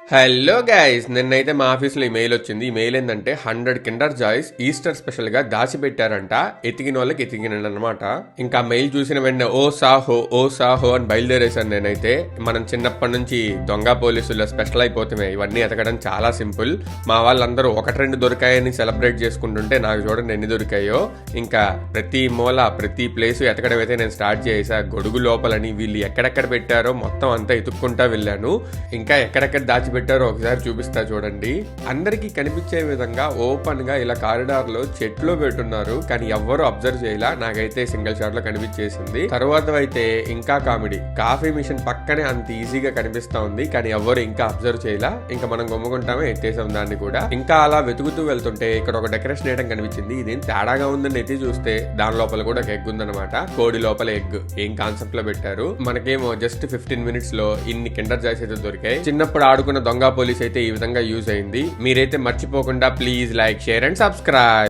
Hello guys, నిన్నైతే మా ఆఫీస్లో ఈ మెయిల్ వచ్చింది. ఈ మెయిల్ ఏంటంటే 100 కిండర్ జాయ్స్ ఈస్టర్ స్పెషల్ గా దాచిపెట్టారంట. ఎతికిన వాళ్ళకి ఎతికినమాట. ఇంకా మెయిల్ చూసిన వెంటనే ఓ సాహో అని బయలుదేరేశాను నేనైతే. మనం చిన్నప్పటి నుంచి దొంగ పోలీసులు స్పెషల్ అయిపోతామే. ఇవన్నీ ఎతకడం చాలా సింపుల్. మా వాళ్ళందరూ ఒకటి రెండు దొరికాయని సెలబ్రేట్ చేసుకుంటుంటే నాకు చూడండి ఎన్ని దొరికాయో. ఇంకా ప్రతి మూల ప్రతి ప్లేస్ ఎతకడం అయితే నేను స్టార్ట్ చేసా. గొడుగు లోపలని వీళ్ళు ఎక్కడెక్కడ పెట్టారో మొత్తం అంతా ఎతుక్కుంటా వెళ్ళాను. ఇంకా ఎక్కడెక్కడ పెట్టారో ఒకసారి చూపిస్తా చూడండి. అందరికి కనిపించే విధంగా ఓపెన్ గా ఇలా కారిడార్ లో చెట్లు పెట్టున్నారు. కానీ ఎవ్వరు అబ్జర్వ్ చేయలా. నాకైతే సింగిల్ షాట్ లో కనిపించేసింది. తర్వాత అయితే ఇంకా కామెడీ, కాఫీ మిషన్ పక్కనే అంత ఈజీగా కనిపిస్తా ఉంది. కానీ ఎవ్వరు ఇంకా అబ్జర్వ్ చేయలా. ఇంకా మనం గమ్ముకుంటామే, ఎత్తేసాం దాన్ని కూడా. ఇంకా అలా వెతుకుతూ వెళ్తుంటే ఇక్కడ ఒక డెకరేషన్ వేయడం కనిపించింది. ఇదేం తేడాగా ఉందని ఎత్తి చూస్తే దాని లోపల కూడా ఒక ఎగ్ ఉందన్నమాట. కోడి లోపల ఎగ్. ఏం కాన్సెప్ట్ లో పెట్టారు. మనకేమో జస్ట్ 15 minutes లో ఇన్ని కిండర్ జాయ్స్ అయితే దొరికాయి. చిన్నప్పుడు ఆడుకున్న దొంగ పోలీస్ అయితే ఈ విధంగా యూజ్ అయింది. మీరైతే మర్చిపోకుండా please like, share and subscribe.